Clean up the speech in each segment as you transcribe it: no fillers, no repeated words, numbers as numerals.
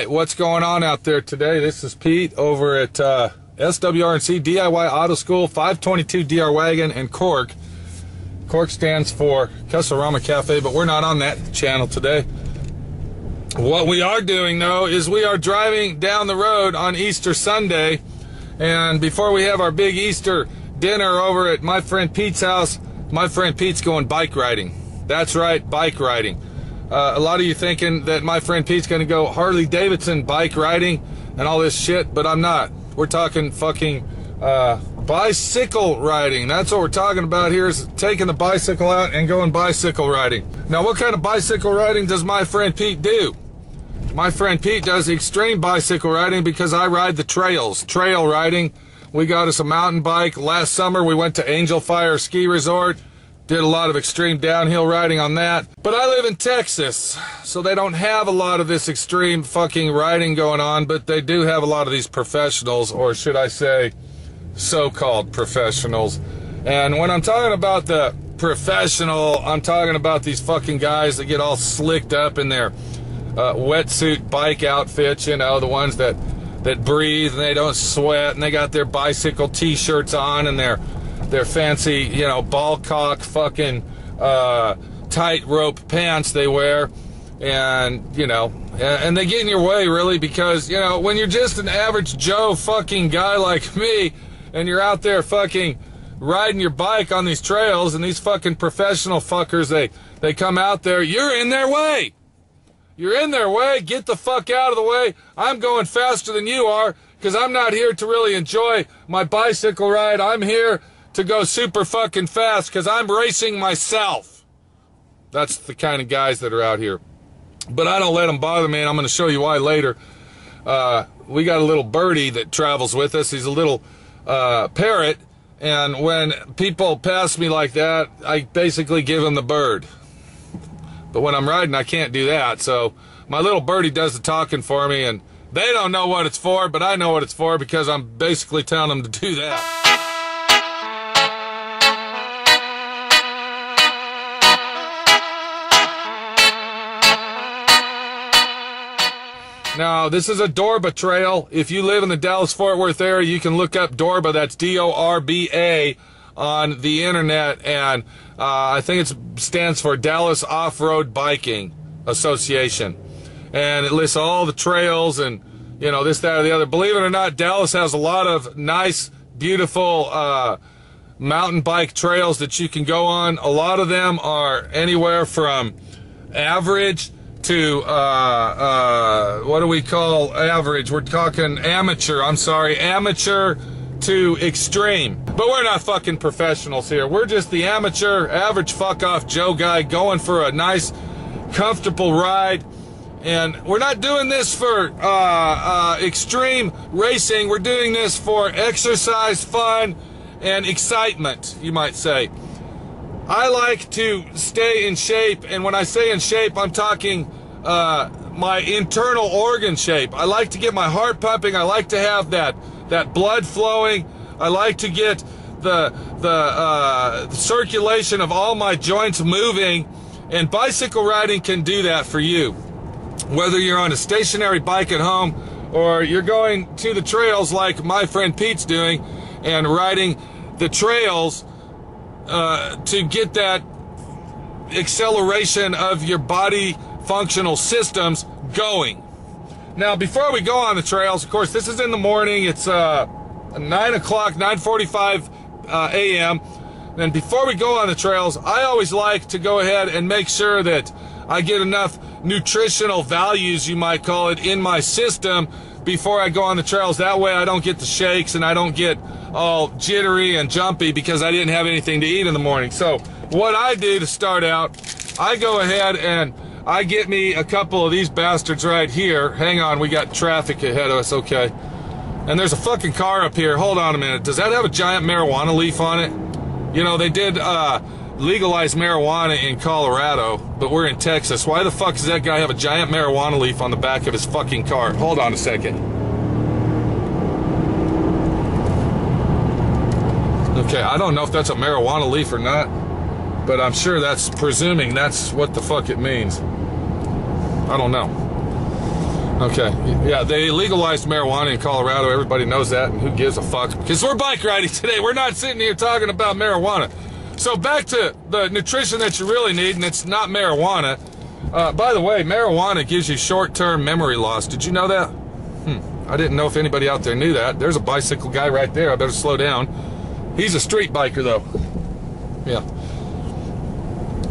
right, what's going on out there today? This is Pete over at SWRC DIY Auto School, 522 DR Wagon and Cork. Cork stands for Casarama Cafe, but we're not on that channel today. What we are doing, though, is we are driving down the road on Easter Sunday, and before we have our big Easter dinner over at my friend Pete's house, my friend Pete's going bike riding. That's right, bike riding. A lot of you thinking that my friend Pete's going to go Harley Davidson bike riding and all this shit, but I'm not. We're talking fucking bicycle riding. That's what we're talking about here, is taking the bicycle out and going bicycle riding. Now, what kind of bicycle riding does my friend Pete do? My friend Pete does extreme bicycle riding because I ride the trails. Trail riding. We got us a mountain bike. Last summer we went to Angel Fire Ski Resort. Did a lot of extreme downhill riding on that. But I live in Texas, so they don't have a lot of this extreme fucking riding going on, but they do have a lot of these professionals, or should I say, so-called professionals. And when I'm talking about the professional, I'm talking about these fucking guys that get all slicked up in their wetsuit bike outfits, you know, the ones that breathe and they don't sweat, and they got their bicycle t-shirts on and their fancy, you know, ball cock fucking tightrope pants they wear, and, you know, and they get in your way, really, because, you know, when you're just an average Joe fucking guy like me, and you're out there fucking riding your bike on these trails, and these fucking professional fuckers, they come out there, you're in their way. You're in their way. Get the fuck out of the way. I'm going faster than you are, because I'm not here to really enjoy my bicycle ride. I'm here to go super fucking fast because I'm racing myself. That's the kind of guys that are out here. But I don't let them bother me, and I'm going to show you why later. We got a little birdie that travels with us. He's a little parrot, and when people pass me like that, I basically give him the bird. But when I'm riding, I can't do that, so my little birdie does the talking for me, and they don't know what it's for, but I know what it's for because I'm basically telling them to do that. Now, this is a Dorba trail. If you live in the Dallas-Fort Worth area, you can look up Dorba. That's D-O-R-B-A on the internet, and I think it stands for Dallas Off-Road Biking Association. And it lists all the trails and, you know, this, that, or the other. Believe it or not, Dallas has a lot of nice, beautiful mountain bike trails that you can go on. A lot of them are anywhere from average to, what do we call average? We're talking amateur, amateur to extreme. But we're not fucking professionals here. We're just the amateur, average fuck-off Joe guy going for a nice, comfortable ride. And we're not doing this for extreme racing. We're doing this for exercise, fun, and excitement, you might say. I like to stay in shape, and when I say in shape, I'm talking my internal organ shape. I like to get my heart pumping. I like to have that blood flowing. I like to get the circulation of all my joints moving, and bicycle riding can do that for you. Whether you're on a stationary bike at home or you're going to the trails like my friend Pete's doing and riding the trails to get that acceleration of your body functional systems going. Now, before we go on the trails, of course, this is in the morning. It's 9 o'clock, 9:45 a.m. And before we go on the trails, I always like to go ahead and make sure that I get enough nutritional values, you might call it, in my system before I go on the trails. That way I don't get the shakes and I don't get all jittery and jumpy because I didn't have anything to eat in the morning. So what I do to start out, I go ahead and I get me a couple of these bastards right here. Hang on, we got traffic ahead of us, okay. And there's a fucking car up here. Hold on a minute. Does that have a giant marijuana leaf on it? You know, they did legalize marijuana in Colorado, but we're in Texas. Why the fuck does that guy have a giant marijuana leaf on the back of his fucking car? Hold on a second. Okay, I don't know if that's a marijuana leaf or not, but I'm sure that's presuming that's what the fuck it means. I don't know. Okay, yeah, they legalized marijuana in Colorado. Everybody knows that, and who gives a fuck? Because we're bike riding today. We're not sitting here talking about marijuana. So back to the nutrition that you really need, and it's not marijuana. By the way, marijuana gives you short-term memory loss. Did you know that? I didn't know if anybody out there knew that. There's a bicycle guy right there. I better slow down. He's a street biker, though. Yeah.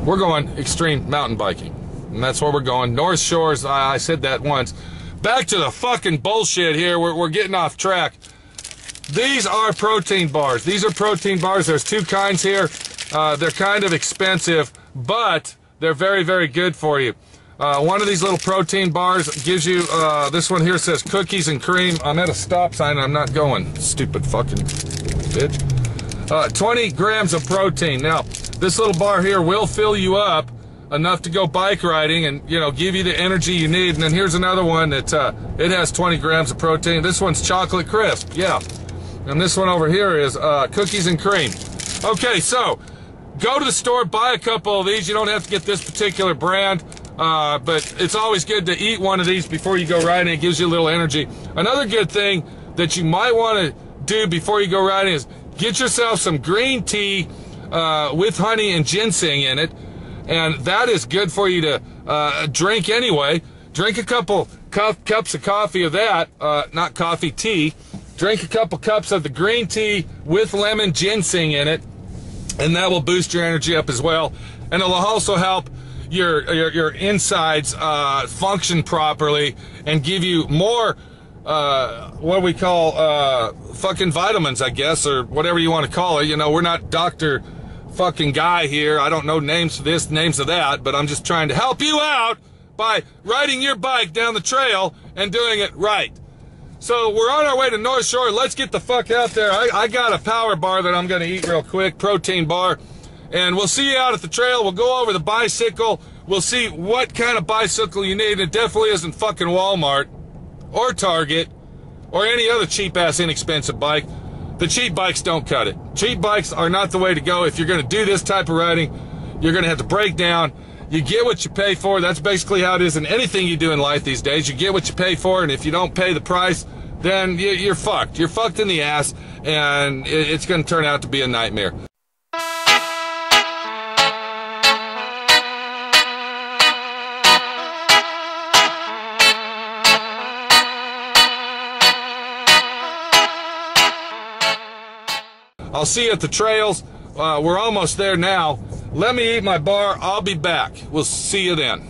We're going extreme mountain biking, and that's where we're going. North Shores, I said that once. Back to the fucking bullshit here. We're getting off track. These are protein bars. These are protein bars. There's two kinds here. They're kind of expensive, but they're very, very good for you. One of these little protein bars gives you, this one here says cookies and cream. I'm at a stop sign and I'm not going. Stupid fucking bitch. 20 grams of protein. Now, this little bar here will fill you up enough to go bike riding and, you know, give you the energy you need. And then here's another one that it has 20 grams of protein. This one's chocolate crisp, yeah. And this one over here is cookies and cream. Okay, so go to the store, buy a couple of these. You don't have to get this particular brand, but it's always good to eat one of these before you go riding. It gives you a little energy. Another good thing that you might want to do before you go riding is get yourself some green tea with honey and ginseng in it. And that is good for you to drink anyway. Drink a couple cups of coffee of that, not coffee, tea. Drink a couple cups of the green tea with lemon ginseng in it, and that will boost your energy up as well. And it'll also help your insides function properly and give you more, what we call fucking vitamins, I guess, or whatever you want to call it. You know, we're not Dr. fucking guy here. I don't know names for this, names of that, but I'm just trying to help you out by riding your bike down the trail and doing it right. So we're on our way to North Shore. Let's get the fuck out there. I got a power bar that I'm going to eat real quick, protein bar, and we'll see you out at the trail. We'll go over the bicycle. We'll see what kind of bicycle you need. It definitely isn't fucking Walmart or Target or any other cheap-ass inexpensive bike. The cheap bikes don't cut it. Cheap bikes are not the way to go. If you're going to do this type of riding, you're going to have to break down. You get what you pay for. That's basically how it is in anything you do in life these days. You get what you pay for, and if you don't pay the price, then you're fucked. You're fucked in the ass, and it's going to turn out to be a nightmare. I'll see you at the trails. We're almost there now. Let me eat my bar. I'll be back. We'll see you then.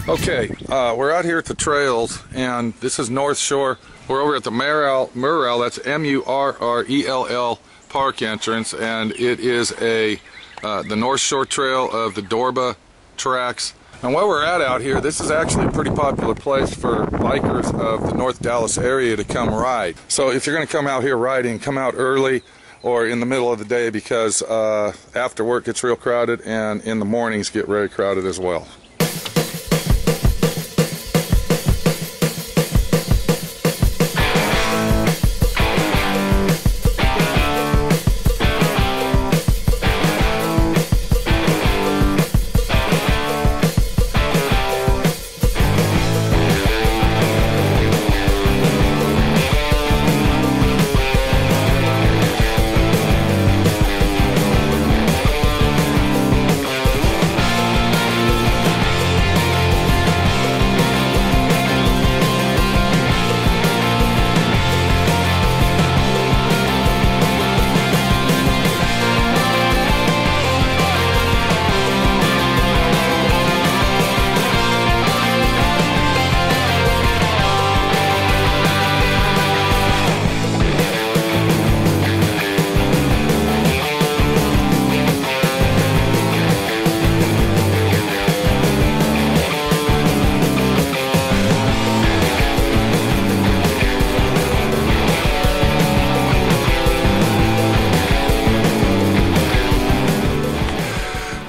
Okay, we're out here at the trails, and this is North Shore. We're over at the Murrell, that's M-U-R-R-E-L-L park entrance, and it is the North Shore Trail of the D.I.Y tracks. And while we're out here, this is actually a pretty popular place for bikers of the North Dallas area to come ride. So if you're going to come out here riding, come out early or in the middle of the day, because after work gets real crowded, and in the mornings get very crowded as well.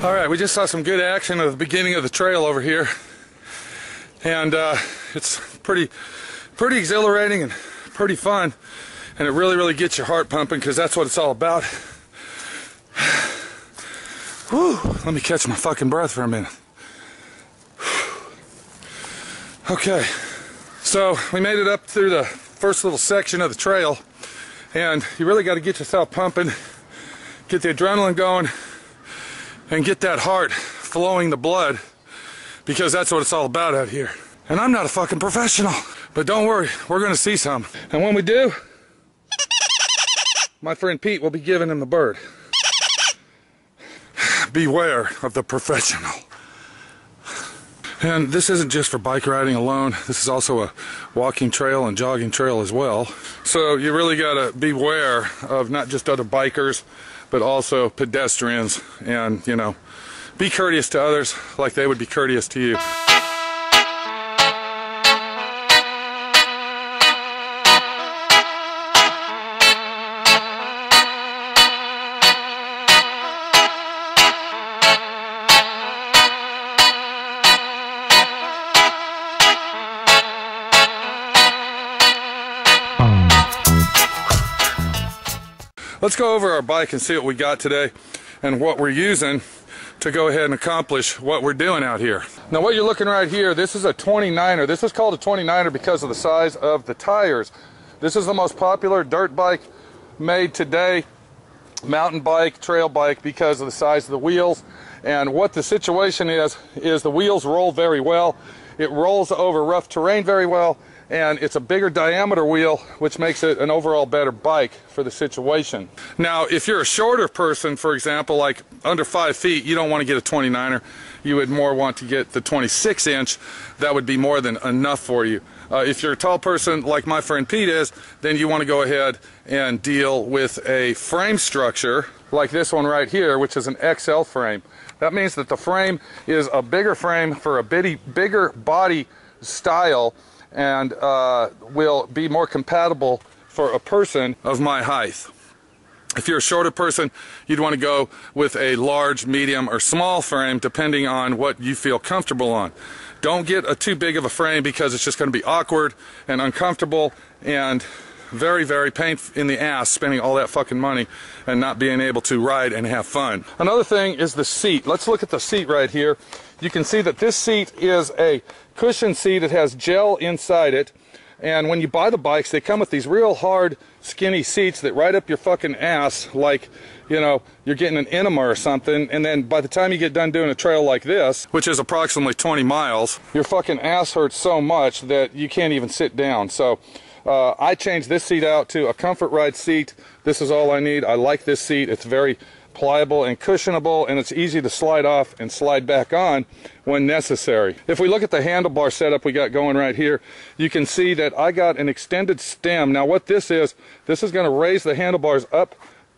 Alright, we just saw some good action at the beginning of the trail over here, and it's pretty exhilarating and pretty fun, and it really gets your heart pumping, because that's what it's all about. Whew, let me catch my fucking breath for a minute. Okay, so we made it up through the first little section of the trail, and you really got to get yourself pumping, get the adrenaline going, and get that heart flowing the blood, because that's what it's all about out here. And I'm not a fucking professional, but don't worry, we're gonna see some. And when we do, my friend Pete will be giving him the bird. Beware of the professional. And this isn't just for bike riding alone, this is also a walking trail and jogging trail as well. So you really gotta beware of not just other bikers, but also pedestrians, and, you know, be courteous to others like they would be courteous to you. Let's go over our bike and see what we got today and what we're using to go ahead and accomplish what we're doing out here. Now what you're looking right here, this is a 29er. This is called a 29er because of the size of the tires. This is the most popular dirt bike made today, mountain bike, trail bike, because of the size of the wheels. And what the situation is the wheels roll very well. It rolls over rough terrain very well, and it's a bigger diameter wheel, which makes it an overall better bike for the situation. Now, if you're a shorter person, for example, like under 5 feet, you don't want to get a 29er. You would more want to get the 26-inch. That would be more than enough for you. If you're a tall person, like my friend Pete is, then you want to go ahead and deal with a frame structure like this one right here, which is an XL frame. That means that the frame is a bigger frame for a bigger body style, and will be more compatible for a person of my height. If you're a shorter person, you'd want to go with a large, medium, or small frame, depending on what you feel comfortable on. Don't get a too big of a frame, because it's just going to be awkward and uncomfortable and very pain in the ass, spending all that fucking money and not being able to ride and have fun. Another thing is the seat. Let's look at the seat right here. You can see that this seat is a cushion seat. It has gel inside it, and when you buy the bikes, they come with these real hard, skinny seats that ride up your fucking ass like, you know, you're getting an enema or something. And then by the time you get done doing a trail like this, which is approximately 20 miles, your fucking ass hurts so much that you can't even sit down. So I changed this seat out to a comfort ride seat. This is all I need. I like this seat. It's very pliable and cushionable, and it's easy to slide off and slide back on when necessary. If we look at the handlebar setup we got going right here, you can see that I got an extended stem. Now what this is going to raise the handlebars up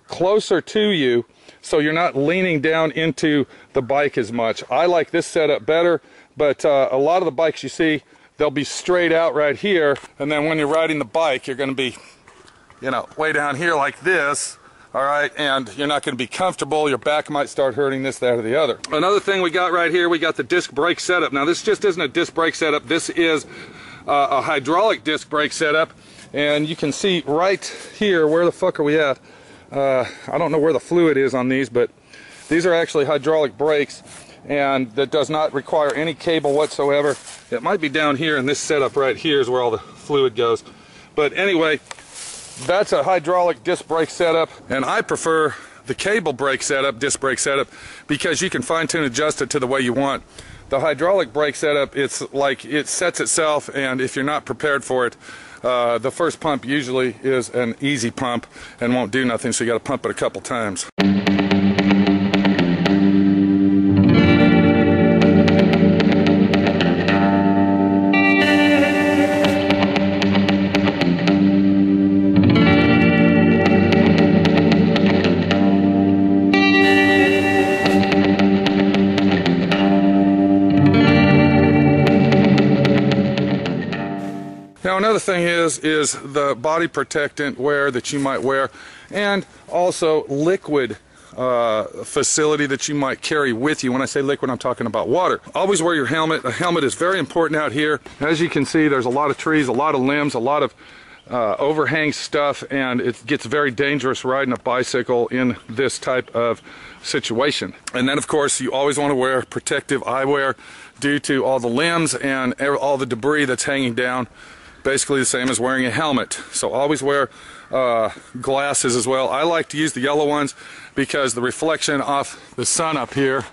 closer to you, so you're not leaning down into the bike as much. I like this setup better, but a lot of the bikes you see, they'll be straight out right here, and then when you're riding the bike, you're going to be, you know, way down here like this. All right, and you're not going to be comfortable. Your back might start hurting, this, that, or the other. Another thing we got right here, we got the disc brake setup. Now, this just isn't a disc brake setup. This is a hydraulic disc brake setup, and you can see right here, where the fuck are we at? I don't know where the fluid is on these, but these are actually hydraulic brakes, and that does not require any cable whatsoever. It might be down here in this setup right here is where all the fluid goes. But anyway, that's a hydraulic disc brake setup, and I prefer the cable brake setup, disc brake setup, because you can fine-tune adjust it to the way you want. The hydraulic brake setup, it's like it sets itself, and if you're not prepared for it, the first pump usually is an easy pump and won't do nothing, so you got to pump it a couple times. Now another thing is the body protectant wear that you might wear, and also liquid facility that you might carry with you. When I say liquid, I'm talking about water. Always wear your helmet. A helmet is very important out here. As you can see, there's a lot of trees, a lot of limbs, a lot of overhang stuff, and it gets very dangerous riding a bicycle in this type of situation. And then of course you always want to wear protective eyewear due to all the limbs and all the debris that's hanging down. Basically the same as wearing a helmet. So always wear glasses as well. I like to use the yellow ones because the reflection off the sun up here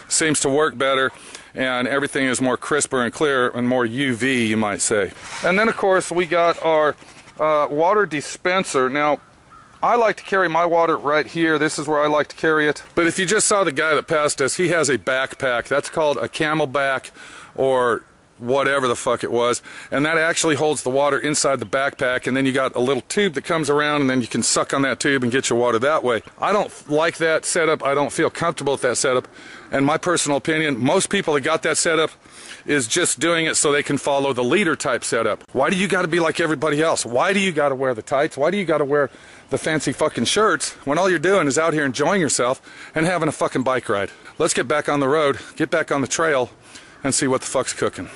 seems to work better, and everything is more crisper and clear and more UV, you might say. And then of course we got our water dispenser. Now I like to carry my water right here. This is where I like to carry it. But if you just saw the guy that passed us, he has a backpack. That's called a camelback or whatever the fuck it was, and that actually holds the water inside the backpack, and then you got a little tube that comes around, and then you can suck on that tube and get your water that way. I don't like that setup. I don't feel comfortable with that setup, and my personal opinion, most people that got that setup is just doing it so they can follow the leader type setup. Why do you got to be like everybody else? Why do you got to wear the tights? Why do you got to wear the fancy fucking shirts when all you're doing is out here enjoying yourself and having a fucking bike ride? Let's get back on the road, get back on the trail, and see what the fuck's cooking.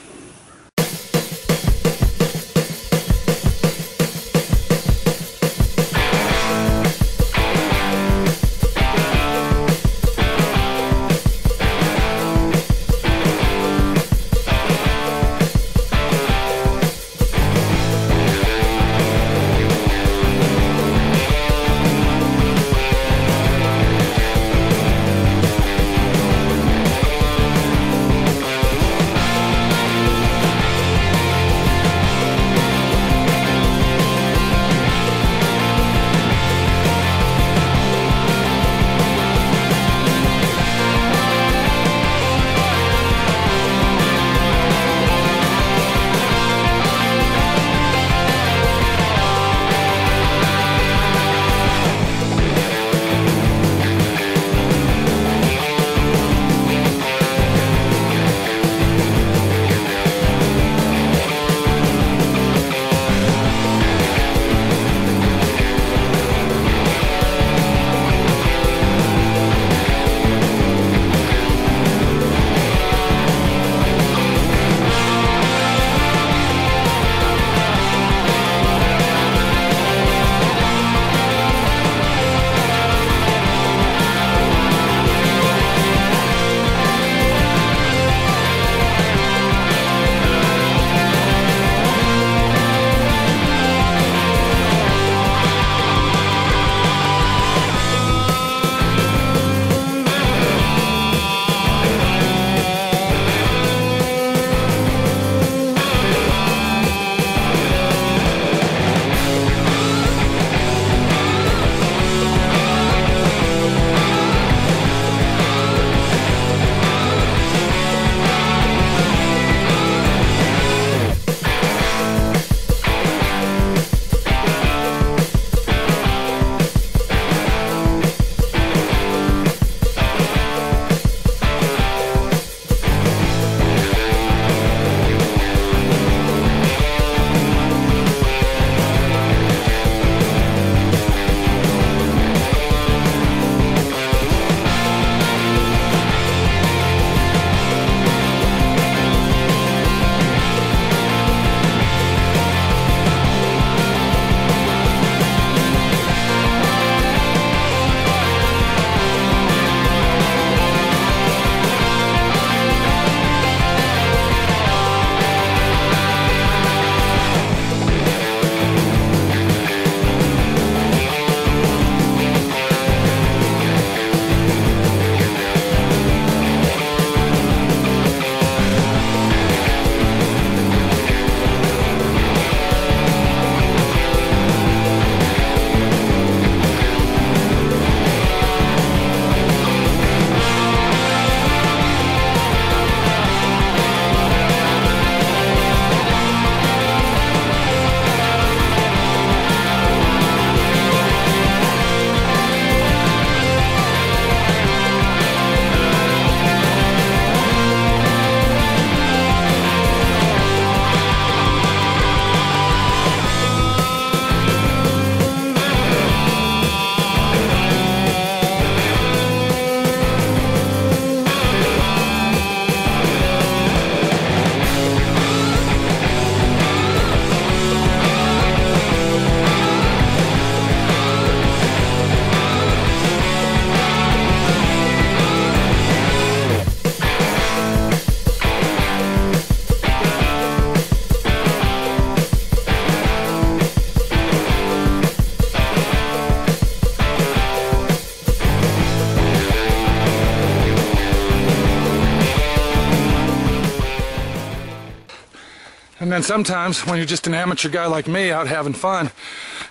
And then sometimes when you're just an amateur guy like me out having fun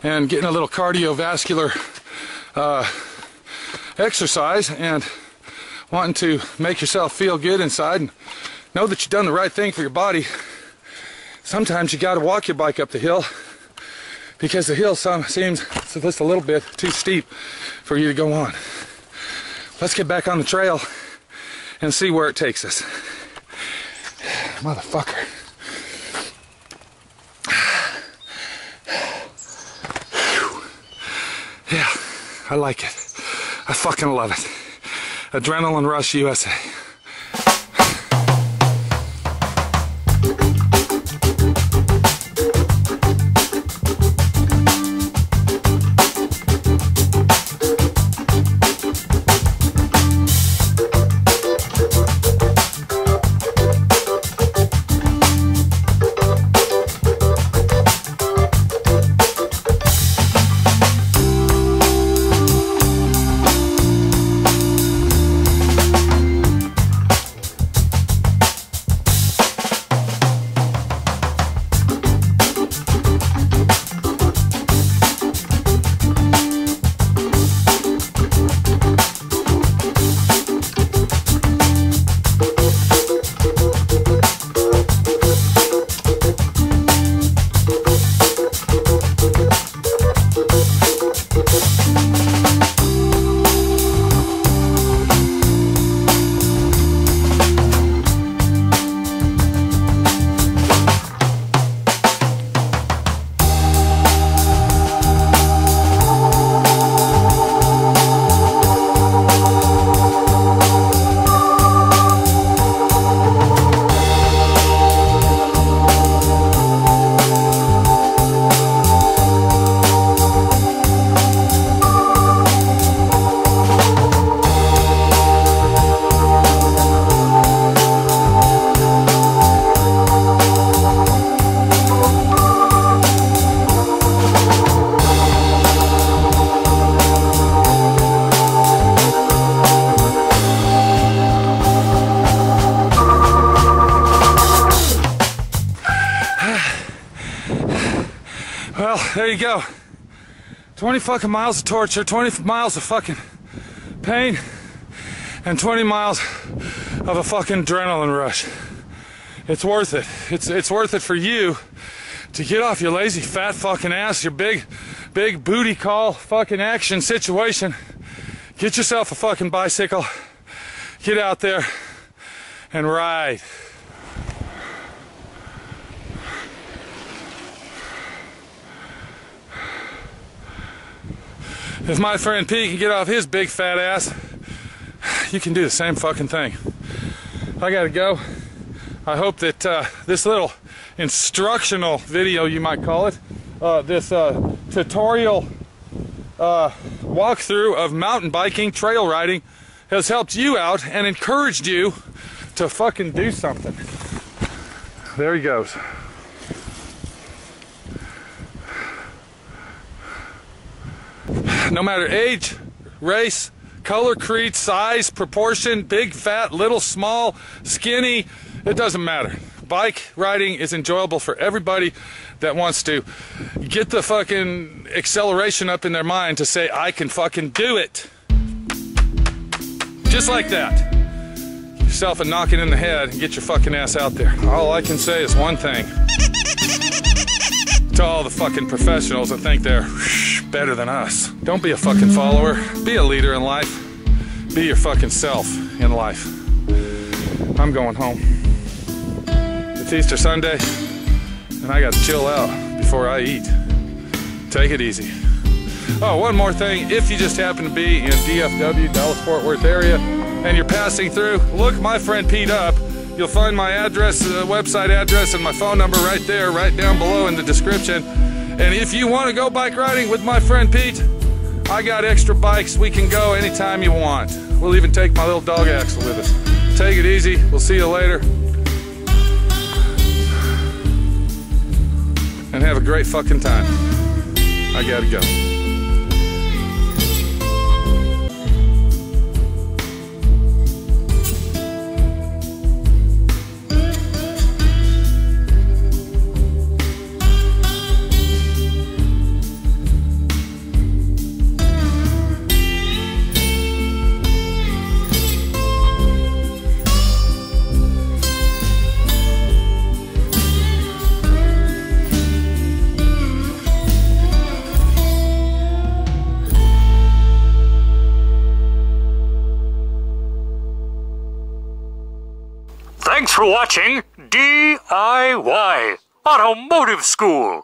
and getting a little cardiovascular exercise and wanting to make yourself feel good inside and know that you've done the right thing for your body, sometimes you got to walk your bike up the hill because the hill seems just a little bit too steep for you to go on. Let's get back on the trail and see where it takes us. Motherfucker. Yeah, I like it. I fucking love it. Adrenaline Rush USA. Well, there you go. 20 fucking miles of torture, 20 miles of fucking pain, and 20 miles of a fucking adrenaline rush. It's worth it. It's worth it for you to get off your lazy fat fucking ass, your big booty call fucking action situation. Get yourself a fucking bicycle, get out there and ride. If my friend Pete can get off his big fat ass, you can do the same fucking thing. I gotta go. I hope that this little instructional video, you might call it, this tutorial walkthrough of mountain biking, trail riding, has helped you out and encouraged you to fucking do something. There he goes. No matter age, race, color, creed, size, proportion, big, fat, little, small, skinny, it doesn't matter. Bike riding is enjoyable for everybody that wants to get the fucking acceleration up in their mind to say, I can fucking do it. Just like that. Give yourself a knocking in the head and get your fucking ass out there. All I can say is one thing. To all the fucking professionals that think they're better than us. Don't be a fucking follower. Be a leader in life. Be your fucking self in life. I'm going home. It's Easter Sunday, and I got to chill out before I eat. Take it easy. Oh, one more thing. If you just happen to be in DFW, Dallas-Fort Worth area, and you're passing through, look my friend Pete up. You'll find my address, website address, and my phone number right there, right down below in the description. And if you want to go bike riding with my friend Pete, I got extra bikes. We can go anytime you want. We'll even take my little dog Axel with us. Take it easy. We'll see you later. And have a great fucking time. I gotta go. Thanks for watching D.I.Y. Automotive School.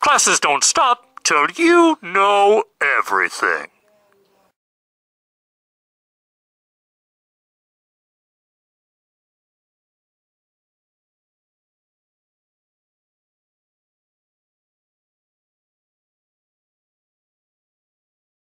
Classes don't stop till you know everything.